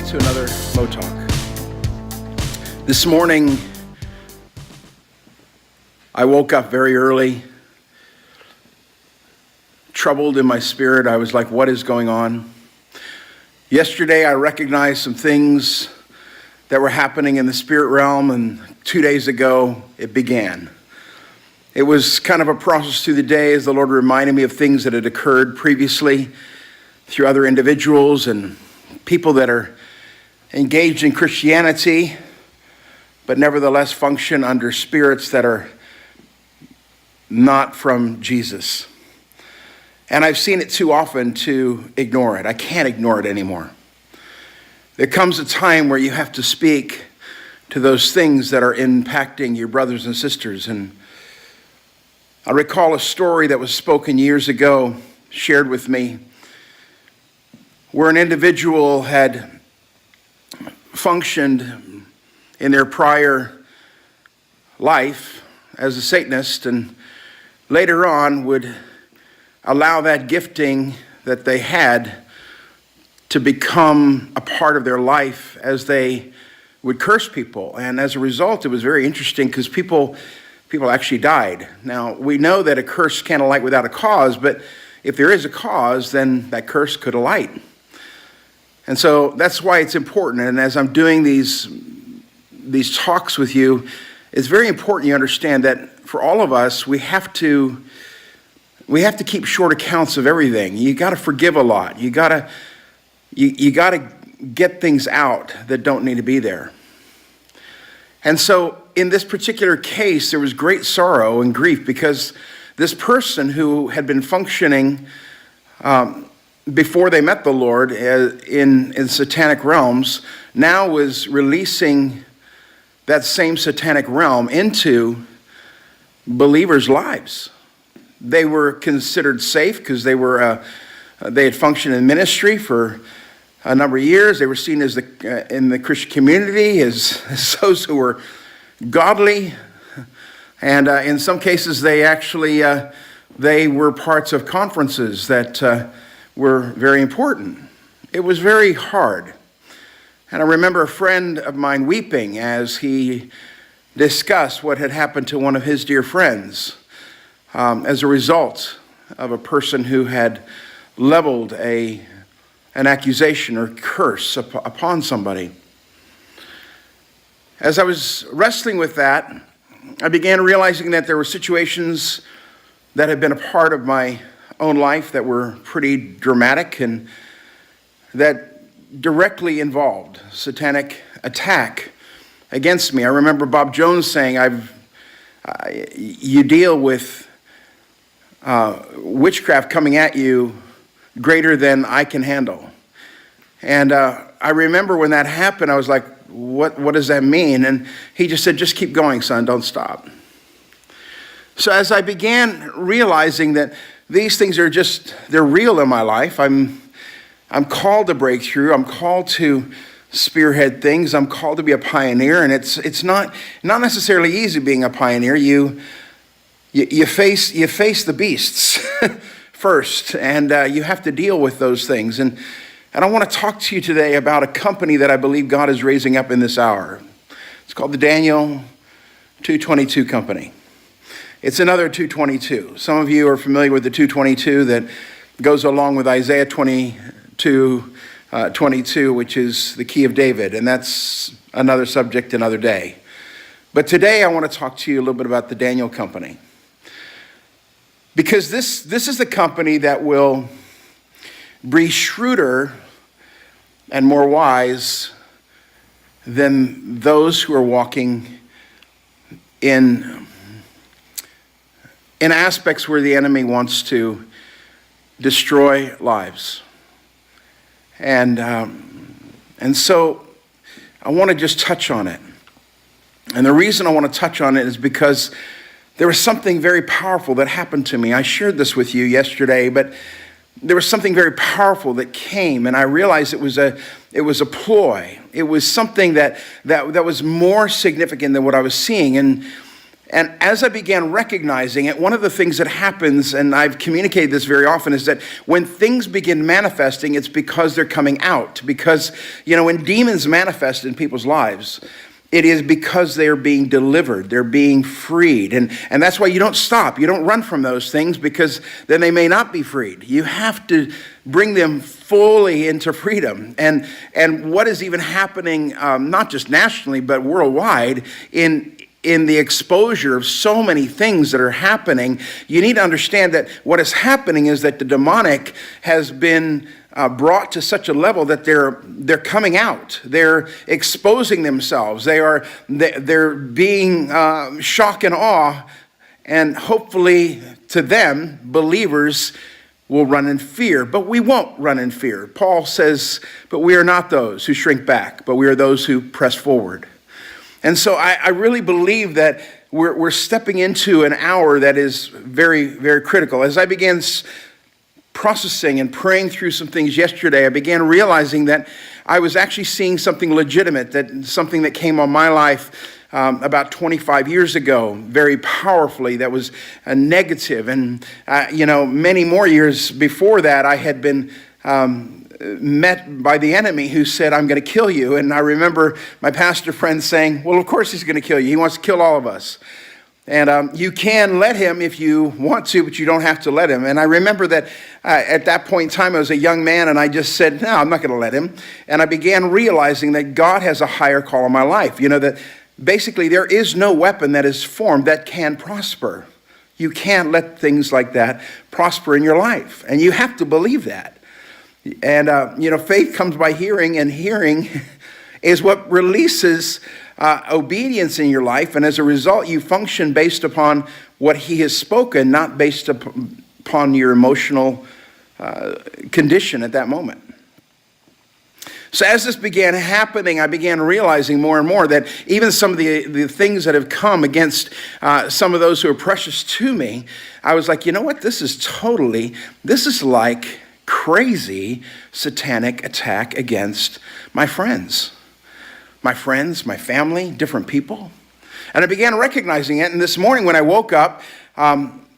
to another MOWTalk. This morning, I woke up very early, troubled in my spirit. I was like, what is going on? Yesterday, I recognized some things that were happening in the spirit realm, and 2 days ago, it began. It was kind of a process through the day as the Lord reminded me of things that had occurred previously through other individuals and people that are engaged in Christianity, but nevertheless function under spirits that are not from Jesus. And I've seen it too often to ignore it. I can't ignore it anymore. There comes a time where you have to speak to those things that are impacting your brothers and sisters. And I recall a story that was spoken years ago, shared with me, where an individual had functioned in their prior life as a Satanist and later on would allow that gifting that they had to become a part of their life as they would curse people. And as a result, it was very interesting because people actually died. Now, we know that a curse can't alight without a cause, but if there is a cause, then that curse could alight. And so that's why it's important. And as I'm doing these talks with you, it's very important you understand that for all of us, we have to keep short accounts of everything. You got to forgive a lot. You got to get things out that don't need to be there. And so in this particular case, there was great sorrow and grief because this person who had been functioning before they met the Lord in satanic realms now was releasing that same satanic realm into believers' lives. They were considered safe because they had functioned in ministry for a number of years. They were seen as in the Christian community as those who were godly, and in some cases they actually they were parts of conferences that were very important. It was very hard. And I remember a friend of mine weeping as he discussed what had happened to one of his dear friends as a result of a person who had leveled an accusation or curse upon somebody. As I was wrestling with that, I began realizing that there were situations that had been a part of my own life that were pretty dramatic and that directly involved satanic attack against me. I remember Bob Jones saying, you deal with witchcraft coming at you greater than I can handle. And I remember when that happened, I was like, what does that mean? And he just said, just keep going, son, don't stop. So as I began realizing that these things they're real in my life. I'm called to break through. I'm called to spearhead things. I'm called to be a pioneer, and it's not necessarily easy being a pioneer. You face the beasts first, and you have to deal with those things. And I want to talk to you today about a company that I believe God is raising up in this hour. It's called the Daniel 222 Company. It's another 222. Some of you are familiar with the 222 that goes along with Isaiah 22, which is the key of David, and that's another subject another day. But today I want to talk to you a little bit about the Daniel Company. Because this is the company that will be shrewder and more wise than those who are walking in aspects where the enemy wants to destroy lives. And so I want to just touch on it. And the reason I want to touch on it is because there was something very powerful that happened to me. I shared this with you yesterday, but there was something very powerful that came, and I realized it was a ploy. It was something that was more significant than what I was seeing. And as I began recognizing it, one of the things that happens, and I've communicated this very often, is that when things begin manifesting, it's because they're coming out. Because, when demons manifest in people's lives, it is because they're being delivered, they're being freed. And that's why you don't stop. You don't run from those things, because then they may not be freed. You have to bring them fully into freedom. And what is even happening, not just nationally, but worldwide, in the exposure of so many things that are happening, you need to understand that what is happening is that the demonic has been brought to such a level that they're coming out. They're exposing themselves. They're being shock and awe, and hopefully to them, believers will run in fear. But we won't run in fear. Paul says, but we are not those who shrink back, but we are those who press forward. And so I really believe that we're stepping into an hour that is very, very critical. As I began processing and praying through some things yesterday, I began realizing that I was actually seeing something legitimate, something that came on my life about 25 years ago, very powerfully, that was a negative. And, many more years before that, I had been met by the enemy who said, I'm going to kill you. And I remember my pastor friend saying, well, of course he's going to kill you. He wants to kill all of us. And you can let him if you want to, but you don't have to let him. And I remember that at that point in time, I was a young man, and I just said, no, I'm not going to let him. And I began realizing that God has a higher call on my life. That basically there is no weapon that is formed that can prosper. You can't let things like that prosper in your life. And you have to believe that. And, faith comes by hearing, and hearing is what releases obedience in your life. And as a result, you function based upon what he has spoken, not based upon your emotional condition at that moment. So as this began happening, I began realizing more and more that even some of the things that have come against some of those who are precious to me, I was like, you know what? This is like crazy satanic attack against my friends, my family, different people. And I began recognizing it. And this morning when I woke up,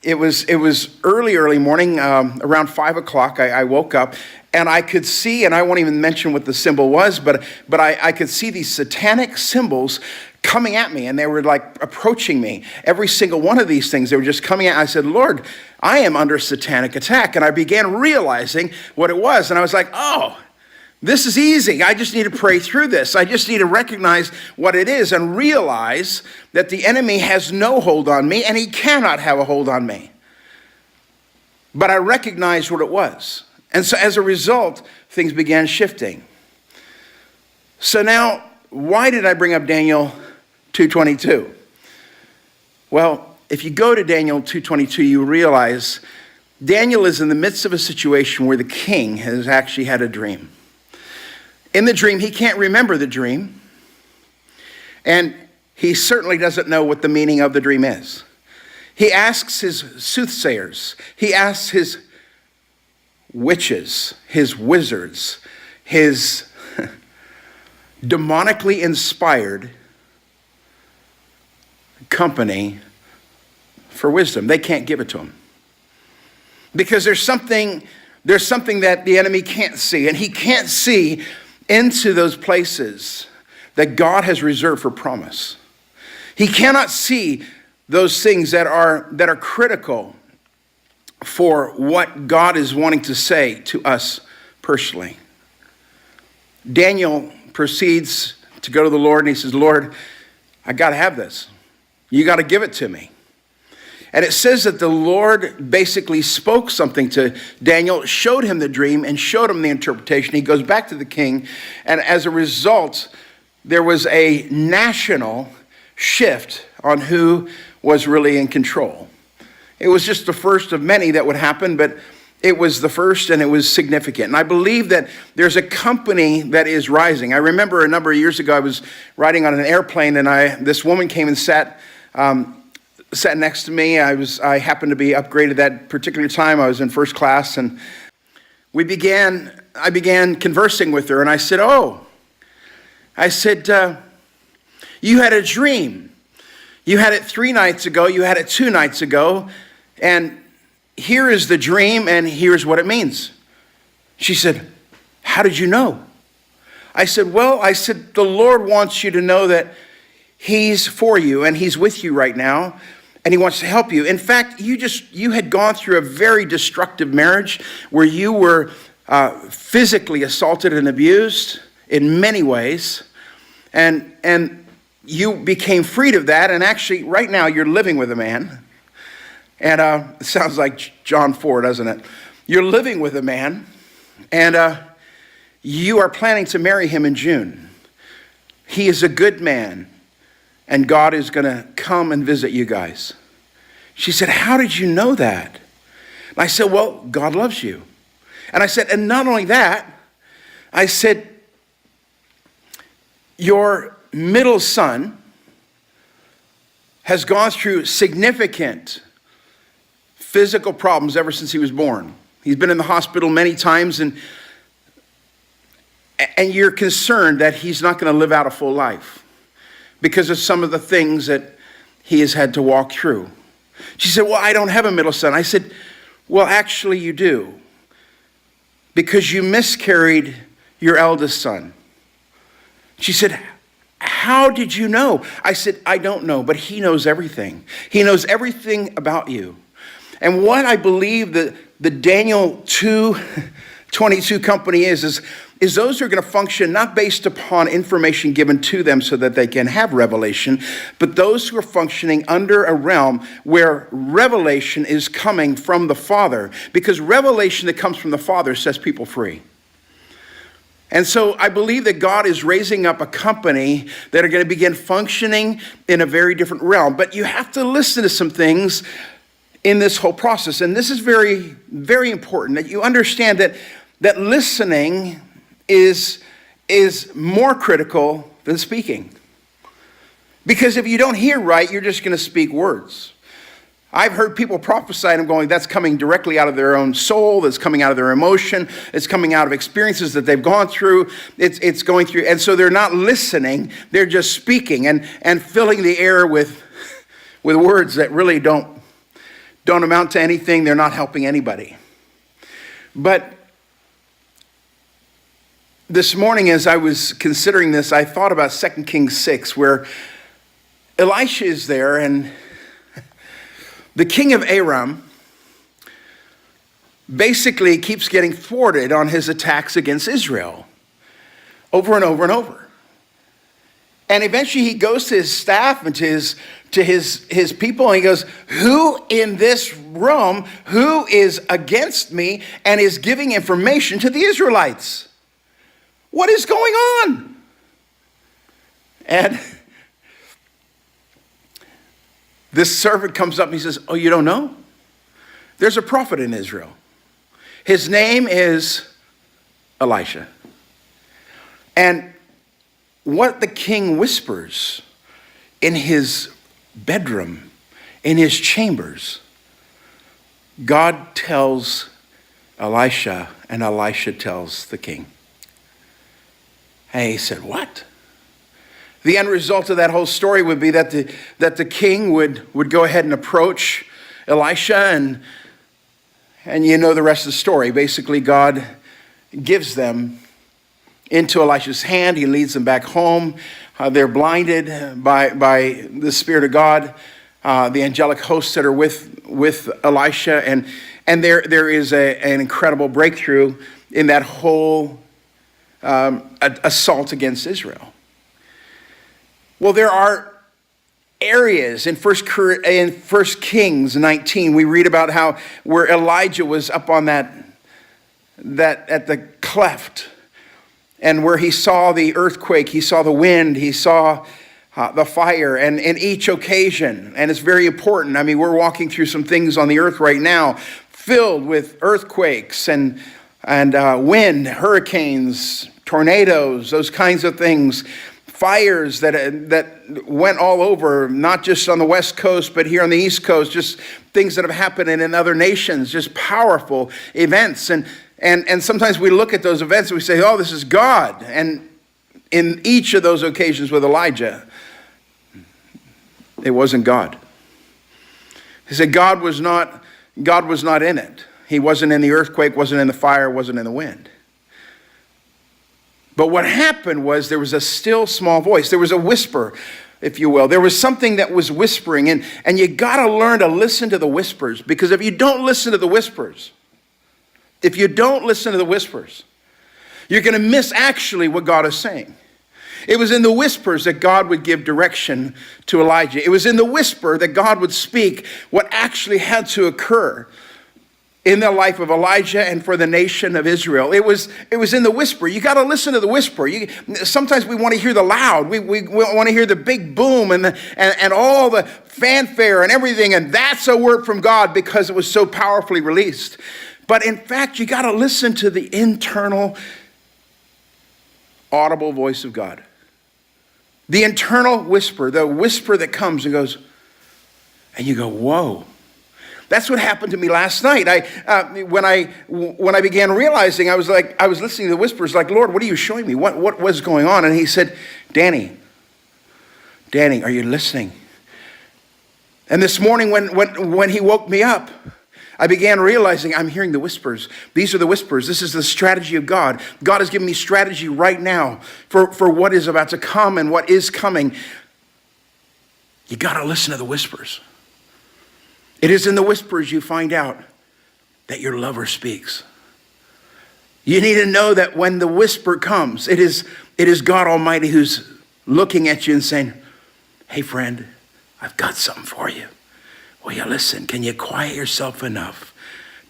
it was early morning, around 5 o'clock, I woke up, and I could see, and I won't even mention what the symbol was, but I could see these satanic symbols coming at me, and they were like approaching me. Every single one of these things, they were just coming at. I said, Lord, I am under satanic attack. And I began realizing what it was. And I was like, oh, this is easy. I just need to pray through this. I just need to recognize what it is and realize that the enemy has no hold on me, and he cannot have a hold on me. But I recognized what it was. And so as a result, things began shifting. So now, why did I bring up Daniel 2:22? Well, if you go to Daniel 2:22, you realize Daniel is in the midst of a situation where the king has actually had a dream. In the dream, he can't remember the dream, and he certainly doesn't know what the meaning of the dream is. He asks his soothsayers, he asks his witches, his wizards, his demonically inspired company for wisdom. They can't give it to him. Because there's something that the enemy can't see, and he can't see into those places that God has reserved for promise. He cannot see those things that are critical for what God is wanting to say to us personally. Daniel proceeds to go to the Lord, and he says, Lord, I got to have this. You got to give it to me. And it says that the Lord basically spoke something to Daniel, showed him the dream, and showed him the interpretation. He goes back to the king, and as a result, there was a national shift on who was really in control. It was just the first of many that would happen, but it was the first, and it was significant. And I believe that there's a company that is rising. I remember a number of years ago, I was riding on an airplane, and this woman came and sat next to me. I happened to be upgraded that particular time. I was in first class, and I began conversing with her, and I said, you had a dream. You had it 3 nights ago. You had it 2 nights ago. And here is the dream, and here's what it means. She said, how did you know? I said, the Lord wants you to know that he's for you and he's with you right now and he wants to help you. In fact, you had gone through a very destructive marriage where you were physically assaulted and abused in many ways. And you became freed of that. And actually, right now, you're living with a man. And it sounds like John 4, doesn't it? You're living with a man. And you are planning to marry him in June. He is a good man. And God is going to come and visit you guys. She said, how did you know that? And I said, well, God loves you. And I said, and not only that, I said, your middle son has gone through significant physical problems ever since he was born. He's been in the hospital many times, and you're concerned that he's not going to live out a full life because of some of the things that he has had to walk through. She said, well, I don't have a middle son. I said, well, actually you do, because you miscarried your eldest son. She said, how did you know? I said, I don't know, but he knows everything. He knows everything about you. And what I believe that the Daniel 2:22 company is those who are going to function not based upon information given to them so that they can have revelation, but those who are functioning under a realm where revelation is coming from the Father, because revelation that comes from the Father sets people free. And so I believe that God is raising up a company that are going to begin functioning in a very different realm. But you have to listen to some things in this whole process. And this is very, very important that you understand that listening is more critical than speaking. Because if you don't hear right, you're just going to speak words. I've heard people prophesy and I'm going, that's coming directly out of their own soul, that's coming out of their emotion, it's coming out of experiences that they've gone through, it's going through, and so they're not listening, they're just speaking and filling the air with words that really don't amount to anything, they're not helping anybody. But this morning as I was considering this, I thought about 2 Kings 6, where Elisha is there and the king of Aram basically keeps getting thwarted on his attacks against Israel over and over and over. And eventually he goes to his staff and to his people and he goes, who in this room, who is against me and is giving information to the Israelites? What is going on? And this servant comes up and he says, oh, you don't know? There's a prophet in Israel. His name is Elisha. And what the king whispers in his bedroom, in his chambers, God tells Elisha and Elisha tells the king. And he said, what? The end result of that whole story would be that the king would go ahead and approach Elisha, and you know the rest of the story. Basically, God gives them into Elisha's hand. He leads them back home. They're blinded by the Spirit of God, the angelic hosts that are with Elisha, and there is an incredible breakthrough in that whole assault against Israel. Well, there are areas in 1 Kings 19, we read about how where Elijah was up on that at the cleft, and where he saw the earthquake, he saw the wind, he saw the fire, and in each occasion, and it's very important. I mean, we're walking through some things on the earth right now filled with earthquakes and wind, hurricanes, tornadoes, those kinds of things. Fires that went all over, not just on the West Coast, but here on the East Coast, just things that have happened in other nations, just powerful events. And sometimes we look at those events and we say, oh, this is God. And in each of those occasions with Elijah, It wasn't God. He said God was not in it. He wasn't in the earthquake, wasn't in the fire, wasn't in the wind. But what happened was there was a still small voice. There was a whisper, if you will. There was something that was whispering. And you got to learn to listen to the whispers. Because if you don't listen to the whispers, you're going to miss actually what God is saying. It was in the whispers that God would give direction to Elijah. It was in the whisper that God would speak what actually had to occur in the life of Elijah and for the nation of Israel. It was in the whisper. You got to listen to the whisper. Sometimes we want to hear the loud. We want to hear the big boom and all the fanfare and everything. And that's a word from God because it was so powerfully released. But in fact, you got to listen to the internal audible voice of God. The internal whisper, the whisper that comes and goes, and you go, whoa. That's what happened to me last night. When I began realizing, I was listening to the whispers, like, Lord, what are you showing me? What was going on? And he said, Danny, are you listening? And this morning when he woke me up, I began realizing I'm hearing the whispers. These are the whispers. This is the strategy of God. God has given me strategy right now for what is about to come and what is coming. You got to listen to the whispers. It is in the whispers you find out that your lover speaks. You need to know that when the whisper comes, it is God Almighty who's looking at you and saying, hey friend, I've got something for you. Will you listen? Can you quiet yourself enough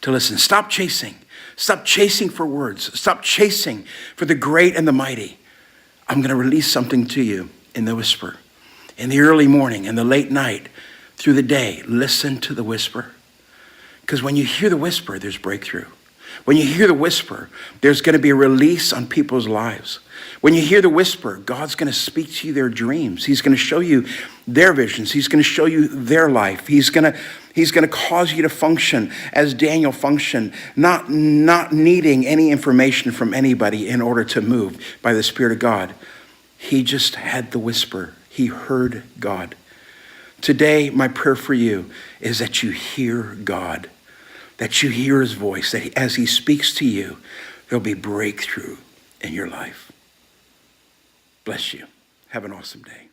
to listen? Stop chasing. Stop chasing for words. Stop chasing for the great and the mighty. I'm going to release something to you in the whisper. In the early morning, in the late night, through the day, listen to the whisper. Because when you hear the whisper, there's breakthrough. When you hear the whisper, there's going to be a release on people's lives. When you hear the whisper, God's going to speak to you their dreams. He's going to show you their visions. He's going to show you their life. He's going to cause you to function as Daniel functioned, not needing any information from anybody in order to move by the Spirit of God. He just had the whisper. He heard God. Today, my prayer for you is that you hear God, that you hear his voice, that as he speaks to you, there'll be breakthrough in your life. Bless you. Have an awesome day.